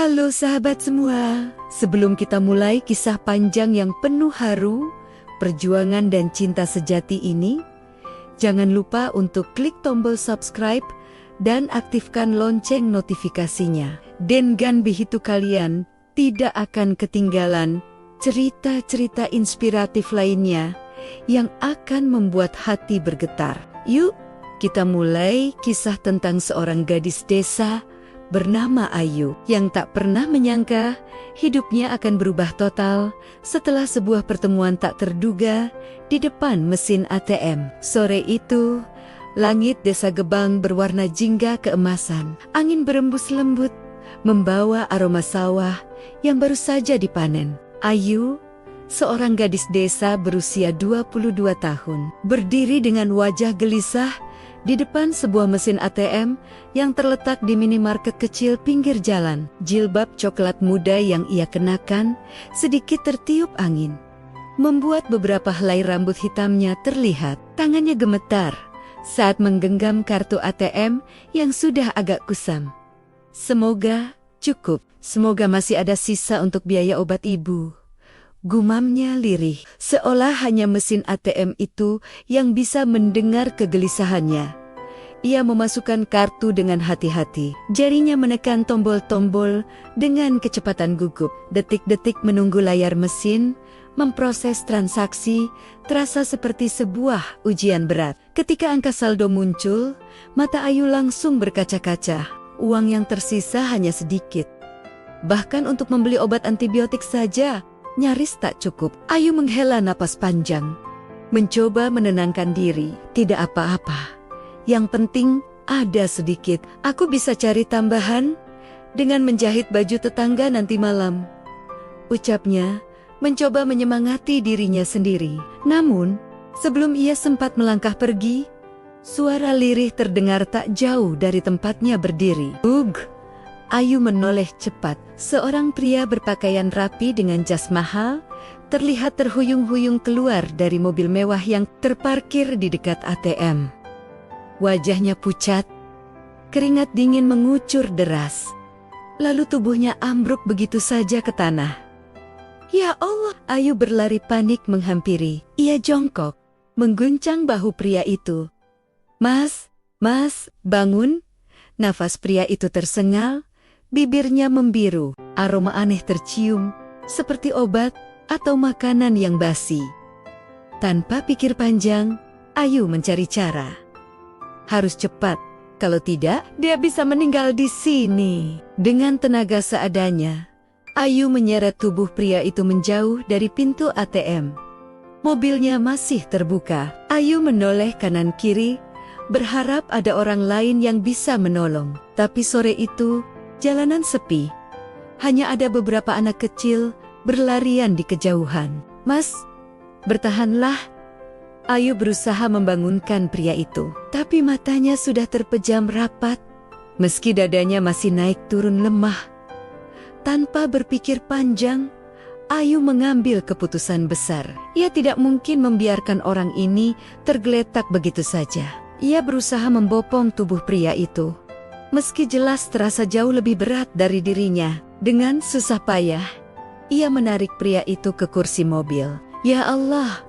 Halo sahabat semua, sebelum kita mulai kisah panjang yang penuh haru, perjuangan dan cinta sejati ini, jangan lupa untuk klik tombol subscribe dan aktifkan lonceng notifikasinya. Dengan begitu kalian tidak akan ketinggalan cerita-cerita inspiratif lainnya yang akan membuat hati bergetar. Yuk, kita mulai kisah tentang seorang gadis desa bernama Ayu yang tak pernah menyangka hidupnya akan berubah total setelah sebuah pertemuan tak terduga di depan mesin ATM. Sore itu, langit desa Gebang berwarna jingga keemasan. Angin berembus lembut, membawa aroma sawah yang baru saja dipanen. Ayu, seorang gadis desa berusia 22 tahun, berdiri dengan wajah gelisah di depan sebuah mesin ATM yang terletak di minimarket kecil pinggir jalan. Jilbab coklat muda yang ia kenakan sedikit tertiup angin, membuat beberapa helai rambut hitamnya terlihat. Tangannya gemetar saat menggenggam kartu ATM yang sudah agak kusam. Semoga cukup, semoga masih ada sisa untuk biaya obat ibu, gumamnya lirih, seolah hanya mesin ATM itu yang bisa mendengar kegelisahannya. Ia memasukkan kartu dengan hati-hati. Jarinya menekan tombol-tombol dengan kecepatan gugup. Detik-detik menunggu layar mesin memproses transaksi terasa seperti sebuah ujian berat. Ketika angka saldo muncul, mata Ayu langsung berkaca-kaca. Uang yang tersisa hanya sedikit. Bahkan untuk membeli obat antibiotik saja nyaris tak cukup. Ayu menghela napas panjang, mencoba menenangkan diri. Tidak apa-apa, yang penting ada sedikit. Aku bisa cari tambahan dengan menjahit baju tetangga nanti malam, ucapnya, mencoba menyemangati dirinya sendiri. Namun, sebelum ia sempat melangkah pergi, suara lirih terdengar tak jauh dari tempatnya berdiri. Ugh! Ayu menoleh cepat. Seorang pria berpakaian rapi dengan jas mahal terlihat terhuyung-huyung keluar dari mobil mewah yang terparkir di dekat ATM. Wajahnya pucat, keringat dingin mengucur deras. Lalu tubuhnya ambruk begitu saja ke tanah. Ya Allah! Ayu berlari panik menghampiri. Ia jongkok, mengguncang bahu pria itu. Mas, bangun! Nafas pria itu tersengal. Bibirnya membiru, aroma aneh tercium, seperti obat atau makanan yang basi. Tanpa pikir panjang, Ayu mencari cara. Harus cepat, kalau tidak, dia bisa meninggal di sini. Dengan tenaga seadanya, Ayu menyeret tubuh pria itu menjauh dari pintu ATM. Mobilnya masih terbuka. Ayu menoleh kanan kiri, berharap ada orang lain yang bisa menolong. Tapi sore itu, jalanan sepi. Hanya ada beberapa anak kecil berlarian di kejauhan. Mas, bertahanlah. Ayu berusaha membangunkan pria itu, tapi matanya sudah terpejam rapat, meski dadanya masih naik turun lemah. Tanpa berpikir panjang, Ayu mengambil keputusan besar. Ia tidak mungkin membiarkan orang ini tergeletak begitu saja. Ia berusaha membopong tubuh pria itu, meski jelas terasa jauh lebih berat dari dirinya. Dengan susah payah, ia menarik pria itu ke kursi mobil. Ya Allah,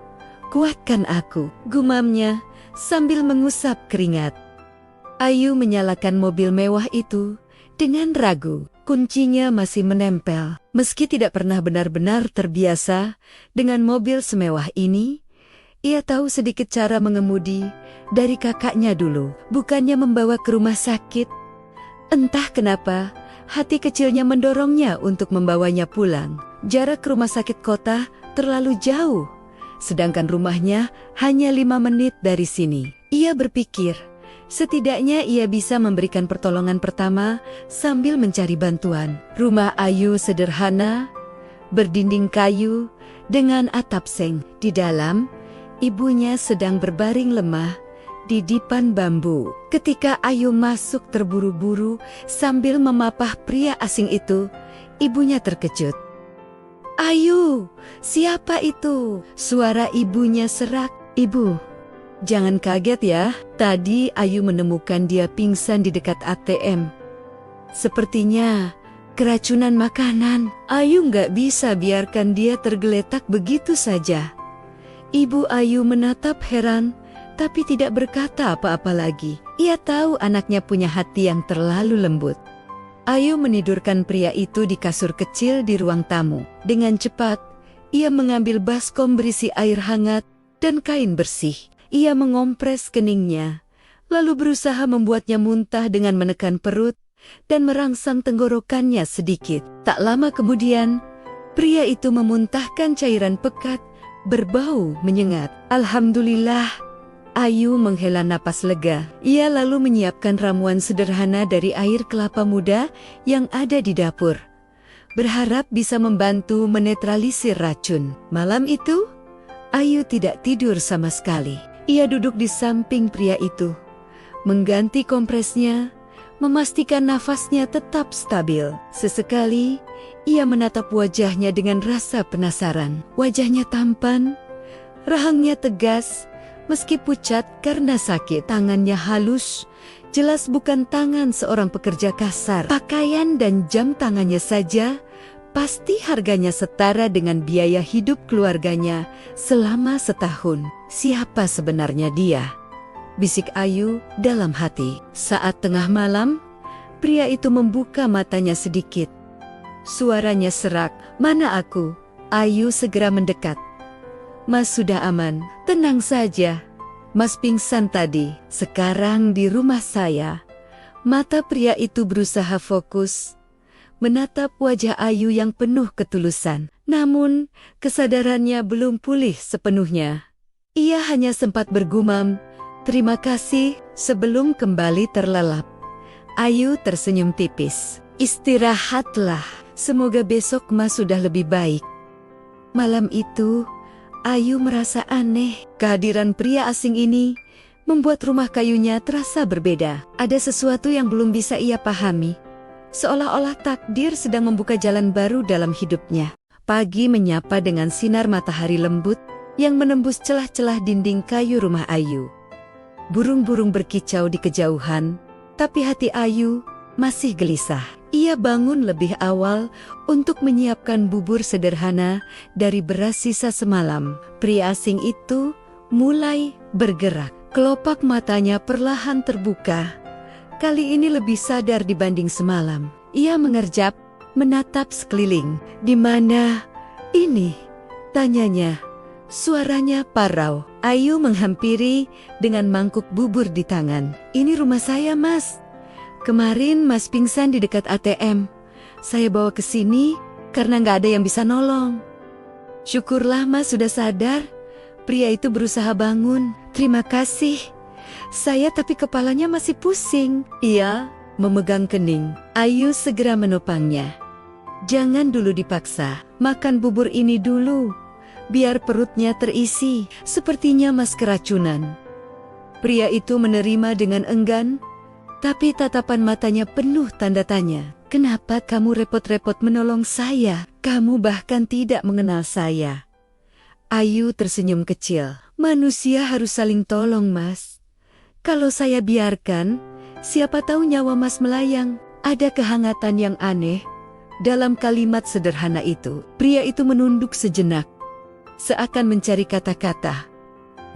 kuatkan aku, gumamnya sambil mengusap keringat. Ayu menyalakan mobil mewah itu dengan ragu. Kuncinya masih menempel. Meski tidak pernah benar-benar terbiasa dengan mobil semewah ini, ia tahu sedikit cara mengemudi dari kakaknya dulu. Bukannya membawa ke rumah sakit, entah kenapa, hati kecilnya mendorongnya untuk membawanya pulang. Jarak ke rumah sakit kota terlalu jauh, sedangkan rumahnya hanya 5 menit dari sini. Ia berpikir, setidaknya ia bisa memberikan pertolongan pertama sambil mencari bantuan. Rumah Ayu sederhana, berdinding kayu, dengan atap seng. Di dalam, ibunya sedang berbaring lemah di dipan bambu. Ketika Ayu masuk terburu-buru sambil memapah pria asing itu, ibunya terkejut. Ayu, siapa itu? Suara ibunya serak. Ibu, jangan kaget ya. Tadi Ayu menemukan dia pingsan di dekat ATM. Sepertinya keracunan makanan. Ayu nggak bisa biarkan dia tergeletak begitu saja. Ibu Ayu menatap heran, tapi tidak berkata apa-apa lagi. Ia tahu anaknya punya hati yang terlalu lembut. Ayu menidurkan pria itu di kasur kecil di ruang tamu. Dengan cepat, ia mengambil baskom berisi air hangat dan kain bersih. Ia mengompres keningnya, lalu berusaha membuatnya muntah dengan menekan perut dan merangsang tenggorokannya sedikit. Tak lama kemudian, pria itu memuntahkan cairan pekat berbau menyengat. Alhamdulillah, Ayu menghela napas lega. Ia lalu menyiapkan ramuan sederhana dari air kelapa muda yang ada di dapur, berharap bisa membantu menetralisir racun. Malam itu, Ayu tidak tidur sama sekali. Ia duduk di samping pria itu, mengganti kompresnya, memastikan nafasnya tetap stabil. Sesekali, ia menatap wajahnya dengan rasa penasaran. Wajahnya tampan, rahangnya tegas, meski pucat karena sakit. Tangannya halus, jelas bukan tangan seorang pekerja kasar. Pakaian dan jam tangannya saja pasti harganya setara dengan biaya hidup keluarganya selama setahun. Siapa sebenarnya dia? Bisik Ayu dalam hati. Saat tengah malam, pria itu membuka matanya sedikit. Suaranya serak. "Mana aku?" Ayu segera mendekat. "Mas sudah aman, tenang saja. Mas pingsan tadi, sekarang di rumah saya." Mata pria itu berusaha fokus, menatap wajah Ayu yang penuh ketulusan. Namun, kesadarannya belum pulih sepenuhnya. Ia hanya sempat bergumam, "Terima kasih," sebelum kembali terlelap. Ayu tersenyum tipis. "Istirahatlah, semoga besok Mas sudah lebih baik." Malam itu, Ayu merasa aneh. Kehadiran pria asing ini membuat rumah kayunya terasa berbeda. Ada sesuatu yang belum bisa ia pahami. Seolah-olah takdir sedang membuka jalan baru dalam hidupnya. Pagi menyapa dengan sinar matahari lembut yang menembus celah-celah dinding kayu rumah Ayu. Burung-burung berkicau di kejauhan, tapi hati Ayu masih gelisah. Ia bangun lebih awal untuk menyiapkan bubur sederhana dari beras sisa semalam. Pria asing itu mulai bergerak. Kelopak matanya perlahan terbuka. Kali ini lebih sadar dibanding semalam. Ia mengerjap, menatap sekeliling. "Di mana ini?" tanyanya. Suaranya parau. Ayu menghampiri dengan mangkuk bubur di tangan. "Ini rumah saya, Mas. Kemarin Mas pingsan di dekat ATM. Saya bawa ke sini karena nggak ada yang bisa nolong." "Syukurlah Mas sudah sadar." Pria itu berusaha bangun. "Terima kasih. Saya tapi kepalanya masih pusing." Ia memegang kening. Ayu segera menopangnya. "Jangan dulu dipaksa. Makan bubur ini dulu, biar perutnya terisi. Sepertinya Mas keracunan." Pria itu menerima dengan enggan, tapi tatapan matanya penuh tanda tanya. "Kenapa kamu repot-repot menolong saya? Kamu bahkan tidak mengenal saya." Ayu tersenyum kecil. "Manusia harus saling tolong, Mas. Kalau saya biarkan, siapa tahu nyawa Mas melayang." Ada kehangatan yang aneh dalam kalimat sederhana itu. Pria itu menunduk sejenak, seakan mencari kata-kata.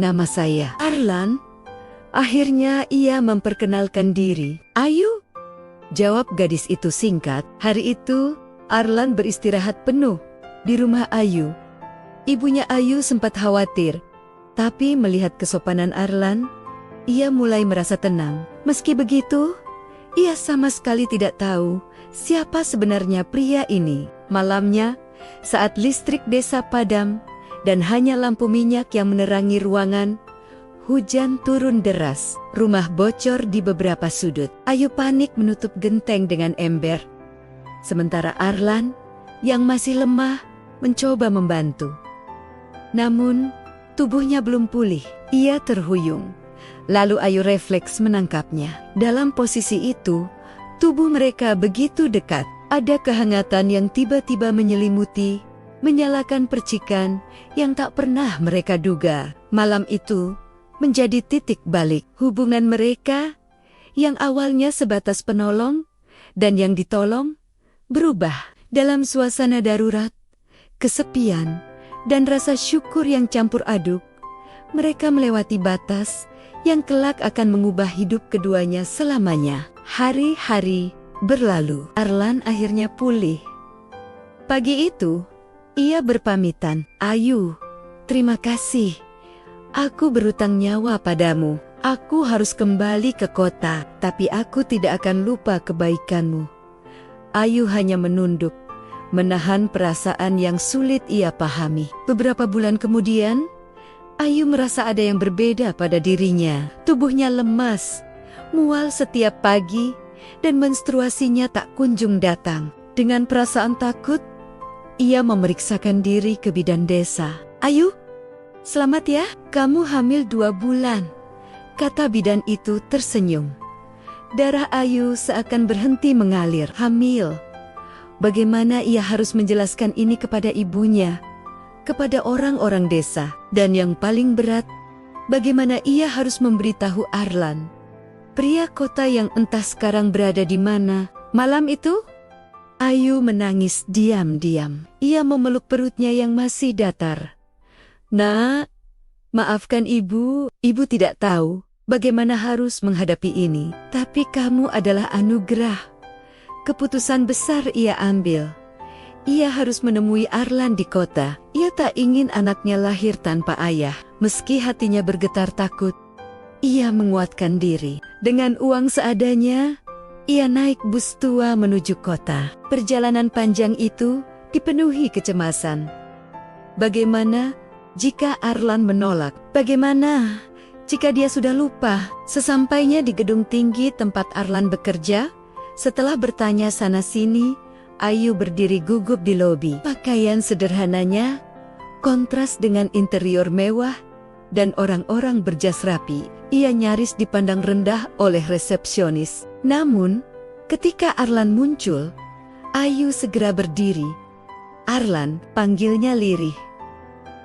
"Nama saya Arlan." Akhirnya ia memperkenalkan diri. "Ayu?" jawab gadis itu singkat. Hari itu, Arlan beristirahat penuh di rumah Ayu. Ibunya Ayu sempat khawatir, tapi melihat kesopanan Arlan, ia mulai merasa tenang. Meski begitu, ia sama sekali tidak tahu siapa sebenarnya pria ini. Malamnya, saat listrik desa padam dan hanya lampu minyak yang menerangi ruangan, hujan turun deras, rumah bocor di beberapa sudut. Ayu panik menutup genteng dengan ember. Sementara Arlan, yang masih lemah, mencoba membantu. Namun, tubuhnya belum pulih. Ia terhuyung. Lalu Ayu refleks menangkapnya. Dalam posisi itu, tubuh mereka begitu dekat. Ada kehangatan yang tiba-tiba menyelimuti, menyalakan percikan yang tak pernah mereka duga. Malam itu menjadi titik balik. Hubungan mereka yang awalnya sebatas penolong dan yang ditolong berubah. Dalam suasana darurat, kesepian, dan rasa syukur yang campur aduk, mereka melewati batas yang kelak akan mengubah hidup keduanya selamanya. Hari-hari berlalu. Arlan akhirnya pulih. Pagi itu, ia berpamitan. Ayu, terima kasih. Aku berutang nyawa padamu. Aku harus kembali ke kota, tapi aku tidak akan lupa kebaikanmu. Ayu hanya menunduk, menahan perasaan yang sulit ia pahami. Beberapa bulan kemudian, Ayu merasa ada yang berbeda pada dirinya. Tubuhnya lemas, mual setiap pagi, dan menstruasinya tak kunjung datang. Dengan perasaan takut, ia memeriksakan diri ke bidan desa. Ayu, selamat ya, kamu hamil 2 bulan, kata bidan itu tersenyum. Darah Ayu seakan berhenti mengalir. Hamil. Bagaimana ia harus menjelaskan ini kepada ibunya, kepada orang-orang desa, dan yang paling berat, bagaimana ia harus memberitahu Arlan, pria kota yang entah sekarang berada di mana. Malam itu, Ayu menangis diam-diam. Ia memeluk perutnya yang masih datar. Nak, maafkan ibu tidak tahu bagaimana harus menghadapi ini. Tapi kamu adalah anugerah. Keputusan besar ia ambil. Ia harus menemui Arlan di kota. Ia tak ingin anaknya lahir tanpa ayah. Meski hatinya bergetar takut, ia menguatkan diri. Dengan uang seadanya, ia naik bus tua menuju kota. Perjalanan panjang itu dipenuhi kecemasan. Bagaimana jika Arlan menolak? Bagaimana jika dia sudah lupa? Sesampainya di gedung tinggi tempat Arlan bekerja, setelah bertanya sana-sini, Ayu berdiri gugup di lobi. Pakaian sederhananya kontras dengan interior mewah dan orang-orang berjas rapi. Ia nyaris dipandang rendah oleh resepsionis. Namun, ketika Arlan muncul, Ayu segera berdiri. Arlan, panggilnya lirih.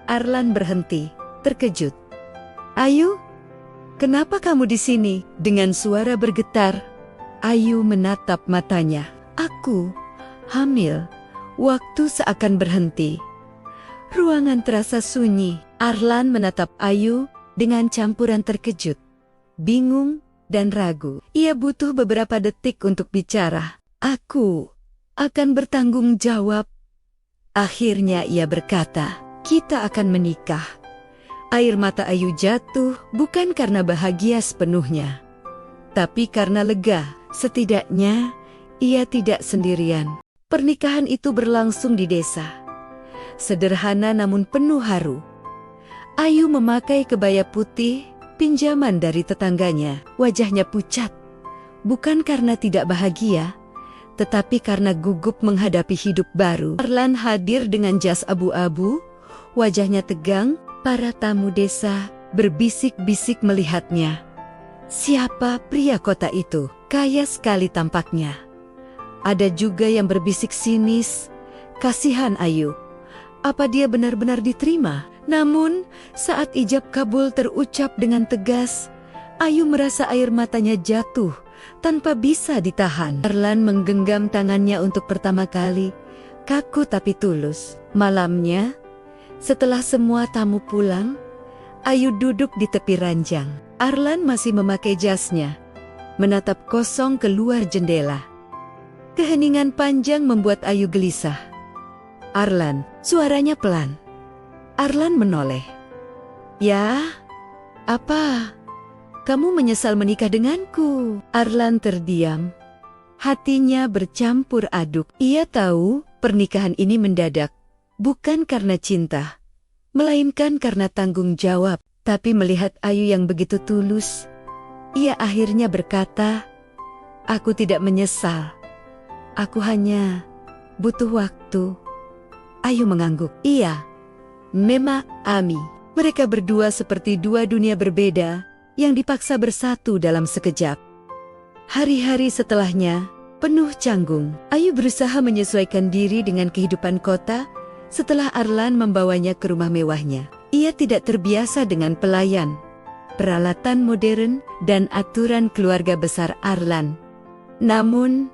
Arlan berhenti, terkejut. Ayu, kenapa kamu di sini? Dengan suara bergetar, Ayu menatap matanya. Aku hamil. Waktu seakan berhenti. Ruangan terasa sunyi. Arlan menatap Ayu dengan campuran terkejut, bingung, dan ragu. Ia butuh beberapa detik untuk bicara. Aku akan bertanggung jawab. Akhirnya ia berkata, kita akan menikah. Air mata Ayu jatuh bukan karena bahagia sepenuhnya, tapi karena lega. Setidaknya ia tidak sendirian. Pernikahan itu berlangsung di desa. Sederhana namun penuh haru. Ayu memakai kebaya putih, pinjaman dari tetangganya. Wajahnya pucat, bukan karena tidak bahagia, tetapi karena gugup menghadapi hidup baru. Arlan hadir dengan jas abu-abu, wajahnya tegang. Para tamu desa berbisik-bisik melihatnya. Siapa pria kota itu? Kaya sekali tampaknya. Ada juga yang berbisik sinis, kasihan Ayu. Apa dia benar-benar diterima? Namun, saat ijab kabul terucap dengan tegas, Ayu merasa air matanya jatuh tanpa bisa ditahan. Arlan menggenggam tangannya untuk pertama kali, kaku tapi tulus. Malamnya, setelah semua tamu pulang, Ayu duduk di tepi ranjang. Arlan masih memakai jasnya, menatap kosong keluar jendela. Keheningan panjang membuat Ayu gelisah. Arlan, suaranya pelan. Arlan menoleh. Ya, apa? Kamu menyesal menikah denganku? Arlan terdiam. Hatinya bercampur aduk. Ia tahu pernikahan ini mendadak. Bukan karena cinta, melainkan karena tanggung jawab. Tapi melihat Ayu yang begitu tulus, ia akhirnya berkata, aku tidak menyesal. Aku hanya butuh waktu. Ayu mengangguk. Iya, memang Ami. Mereka berdua seperti dua dunia berbeda yang dipaksa bersatu dalam sekejap. Hari-hari setelahnya penuh canggung. Ayu berusaha menyesuaikan diri dengan kehidupan kota setelah Arlan membawanya ke rumah mewahnya. Ia tidak terbiasa dengan pelayan, peralatan modern, dan aturan keluarga besar Arlan. Namun,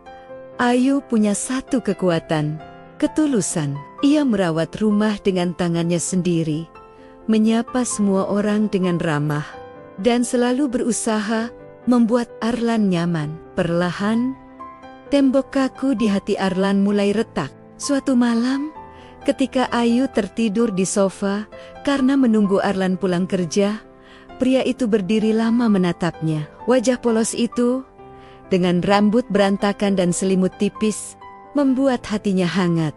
Ayu punya satu kekuatan, ketulusan. Ia merawat rumah dengan tangannya sendiri, menyapa semua orang dengan ramah, dan selalu berusaha membuat Arlan nyaman. Perlahan, tembok kaku di hati Arlan mulai retak. Suatu malam, ketika Ayu tertidur di sofa karena menunggu Arlan pulang kerja, pria itu berdiri lama menatapnya. Wajah polos itu, dengan rambut berantakan dan selimut tipis, membuat hatinya hangat.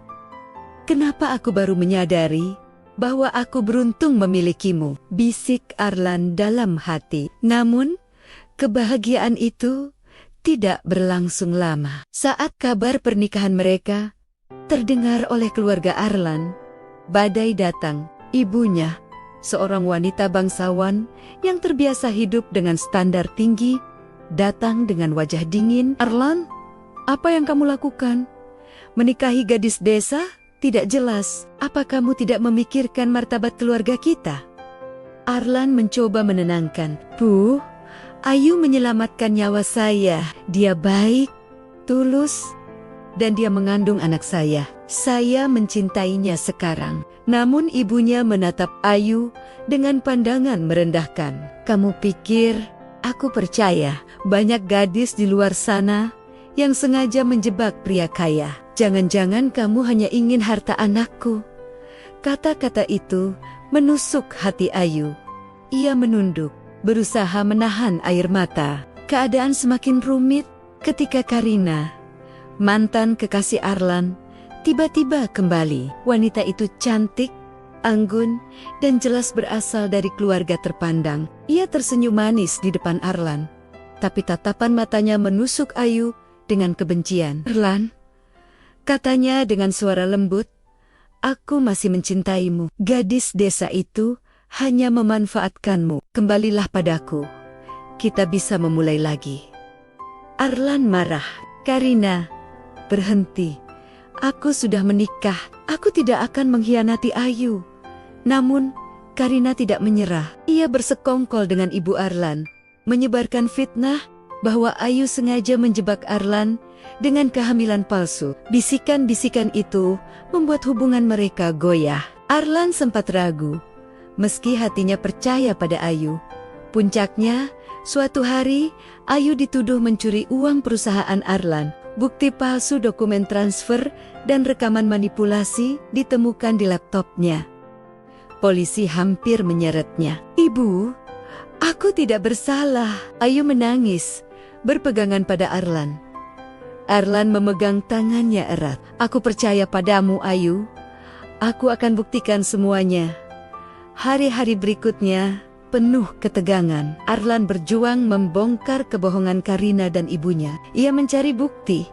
"Kenapa aku baru menyadari bahwa aku beruntung memilikimu?" bisik Arlan dalam hati. Namun, kebahagiaan itu tidak berlangsung lama. Saat kabar pernikahan mereka terdengar oleh keluarga Arlan, badai datang. Ibunya, seorang wanita bangsawan yang terbiasa hidup dengan standar tinggi, datang dengan wajah dingin. "Arlan, apa yang kamu lakukan? Menikahi gadis desa? Tidak jelas. Apa kamu tidak memikirkan martabat keluarga kita?" Arlan mencoba menenangkan. "Bu, Ayu menyelamatkan nyawa saya. Dia baik, tulus, dan dia mengandung anak saya. Saya mencintainya sekarang." Namun ibunya menatap Ayu dengan pandangan merendahkan. "Kamu pikir aku percaya banyak gadis di luar sana yang sengaja menjebak pria kaya? Jangan-jangan kamu hanya ingin harta anakku." Kata-kata itu menusuk hati Ayu. Ia menunduk, berusaha menahan air mata. Keadaan semakin rumit ketika Karina, mantan kekasih Arlan, tiba-tiba kembali. Wanita itu cantik, anggun, dan jelas berasal dari keluarga terpandang. Ia tersenyum manis di depan Arlan, tapi tatapan matanya menusuk Ayu dengan kebencian. "Arlan," katanya dengan suara lembut, "aku masih mencintaimu. Gadis desa itu hanya memanfaatkanmu. Kembalilah padaku. Kita bisa memulai lagi." Arlan marah. "Karina, berhenti. Aku sudah menikah. Aku tidak akan mengkhianati Ayu." Namun, Karina tidak menyerah. Ia bersekongkol dengan ibu Arlan, menyebarkan fitnah bahwa Ayu sengaja menjebak Arlan dengan kehamilan palsu. Bisikan-bisikan itu membuat hubungan mereka goyah. Arlan sempat ragu, meski hatinya percaya pada Ayu. Puncaknya, suatu hari Ayu dituduh mencuri uang perusahaan Arlan. Bukti palsu, dokumen transfer, dan rekaman manipulasi ditemukan di laptopnya. Polisi hampir menyeretnya. "Ibu, aku tidak bersalah." Ayu menangis, berpegangan pada Arlan. Arlan memegang tangannya erat. "Aku percaya padamu, Ayu. Aku akan buktikan semuanya." Hari-hari berikutnya penuh ketegangan. Arlan berjuang membongkar kebohongan Karina dan ibunya. Ia mencari bukti,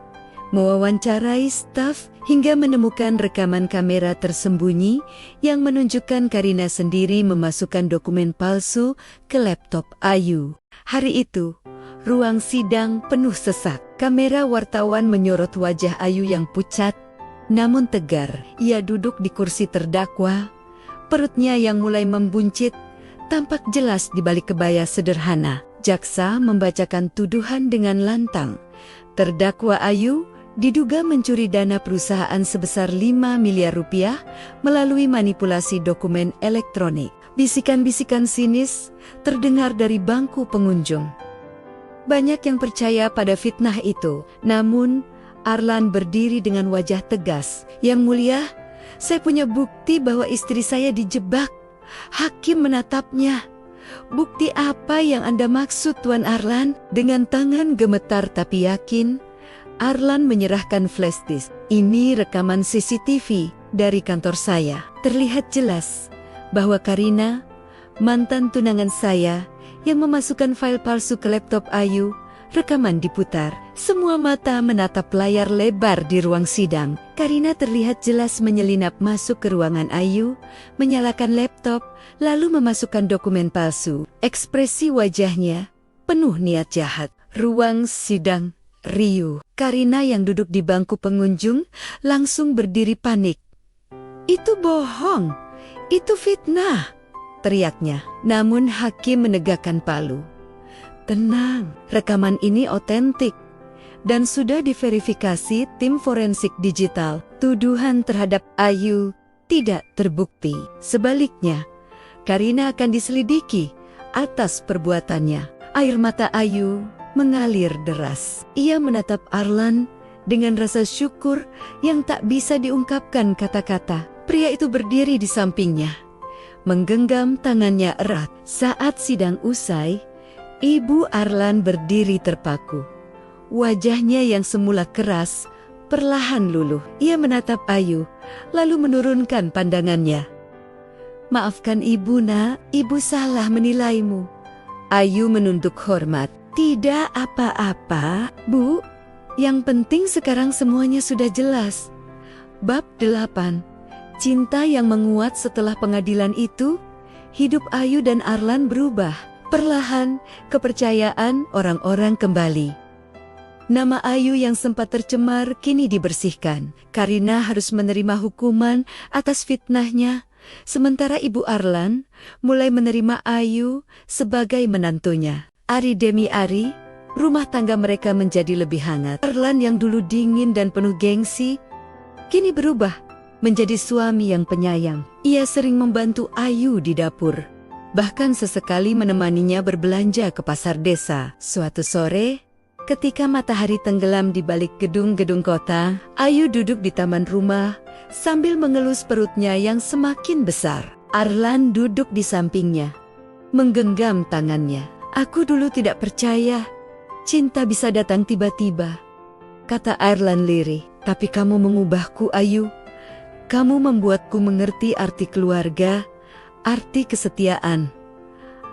mewawancarai staf, hingga menemukan rekaman kamera tersembunyi yang menunjukkan Karina sendiri memasukkan dokumen palsu ke laptop Ayu. Hari itu, ruang sidang penuh sesak. Kamera wartawan menyorot wajah Ayu yang pucat, namun tegar. Ia duduk di kursi terdakwa, perutnya yang mulai membuncit tampak jelas di balik kebaya sederhana. Jaksa membacakan tuduhan dengan lantang. Terdakwa Ayu diduga mencuri dana perusahaan sebesar 5 miliar rupiah melalui manipulasi dokumen elektronik. Bisikan-bisikan sinis terdengar dari bangku pengunjung. Banyak yang percaya pada fitnah itu, namun Arlan berdiri dengan wajah tegas. "Yang mulia, saya punya bukti bahwa istri saya dijebak." Hakim menatapnya. "Bukti apa yang Anda maksud, Tuan Arlan?" Dengan tangan gemetar tapi yakin, Arlan menyerahkan flash disk. "Ini rekaman CCTV dari kantor saya. Terlihat jelas bahwa Karina, mantan tunangan saya, yang memasukkan file palsu ke laptop Ayu. Rekaman diputar. Semua mata menatap layar lebar di ruang sidang. Karina terlihat jelas menyelinap masuk ke ruangan Ayu, menyalakan laptop, lalu memasukkan dokumen palsu. Ekspresi wajahnya penuh niat jahat. Ruang sidang riuh. Karina yang duduk di bangku pengunjung langsung berdiri panik. "Itu bohong, itu fitnah," teriaknya. Namun hakim menegakkan palu. "Tenang, rekaman ini otentik. dan sudah diverifikasi tim forensik digital. Tuduhan terhadap Ayu tidak terbukti. Sebaliknya, Karina akan diselidiki atas perbuatannya. Air mata Ayu mengalir deras. Ia menatap Arlan dengan rasa syukur yang tak bisa diungkapkan kata-kata. Pria itu berdiri di sampingnya, menggenggam tangannya erat. Saat sidang usai, Ibu Arlan berdiri terpaku. Wajahnya yang semula keras perlahan luluh. Ia menatap Ayu, lalu menurunkan pandangannya. "Maafkan Ibu, Nak. Ibu salah menilaimu." Ayu menunduk hormat. "Tidak apa-apa, Bu. Yang penting sekarang semuanya sudah jelas." Bab 8. Cinta yang menguat setelah pengadilan itu, hidup Ayu dan Arlan berubah. Perlahan, kepercayaan orang-orang kembali. Nama Ayu yang sempat tercemar kini dibersihkan. Karina harus menerima hukuman atas fitnahnya, sementara Ibu Arlan mulai menerima Ayu sebagai menantunya. Hari demi hari, rumah tangga mereka menjadi lebih hangat. Arlan yang dulu dingin dan penuh gengsi, kini berubah menjadi suami yang penyayang. Ia sering membantu Ayu di dapur, bahkan sesekali menemaninya berbelanja ke pasar desa. Suatu sore, ketika matahari tenggelam di balik gedung-gedung kota, Ayu duduk di taman rumah sambil mengelus perutnya yang semakin besar. Arlan duduk di sampingnya, menggenggam tangannya. "Aku dulu tidak percaya cinta bisa datang tiba-tiba," kata Arlan lirih. "Tapi kamu mengubahku, Ayu. Kamu membuatku mengerti arti keluarga, arti kesetiaan."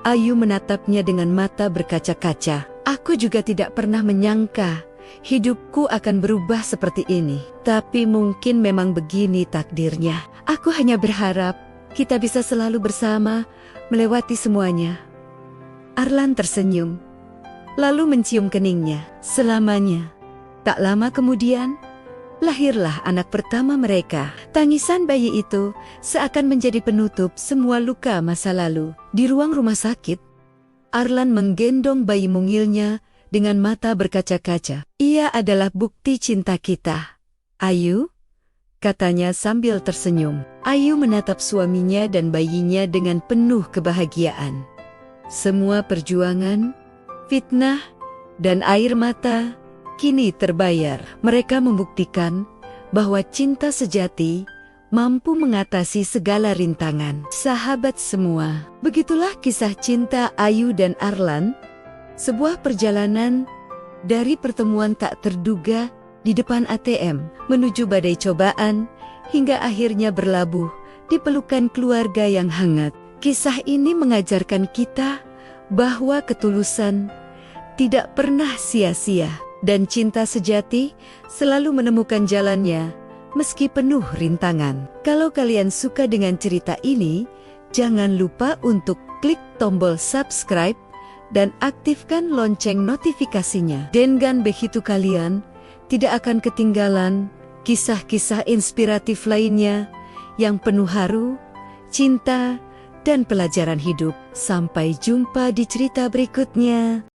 Ayu menatapnya dengan mata berkaca-kaca. "Aku juga tidak pernah menyangka hidupku akan berubah seperti ini. Tapi mungkin memang begini takdirnya. Aku hanya berharap kita bisa selalu bersama, melewati semuanya." Arlan tersenyum, lalu mencium keningnya. Selamanya. Tak lama kemudian, lahirlah anak pertama mereka. Tangisan bayi itu seakan menjadi penutup semua luka masa lalu. Di ruang rumah sakit, Arlan menggendong bayi mungilnya dengan mata berkaca-kaca. "Ia adalah bukti cinta kita, Ayu," katanya sambil tersenyum. Ayu menatap suaminya dan bayinya dengan penuh kebahagiaan. Semua perjuangan, fitnah, dan air mata kini terbayar. Mereka membuktikan bahwa cinta sejati mampu mengatasi segala rintangan. Sahabat semua, begitulah kisah cinta Ayu dan Arlan, sebuah perjalanan dari pertemuan tak terduga di depan ATM menuju badai cobaan hingga akhirnya berlabuh di pelukan keluarga yang hangat. Kisah ini mengajarkan kita bahwa ketulusan tidak pernah sia-sia dan cinta sejati selalu menemukan jalannya meski penuh rintangan. Kalau kalian suka dengan cerita ini, jangan lupa untuk klik tombol subscribe dan aktifkan lonceng notifikasinya. Dengan begitu kalian tidak akan ketinggalan kisah-kisah inspiratif lainnya yang penuh haru, cinta, dan pelajaran hidup. Sampai jumpa di cerita berikutnya.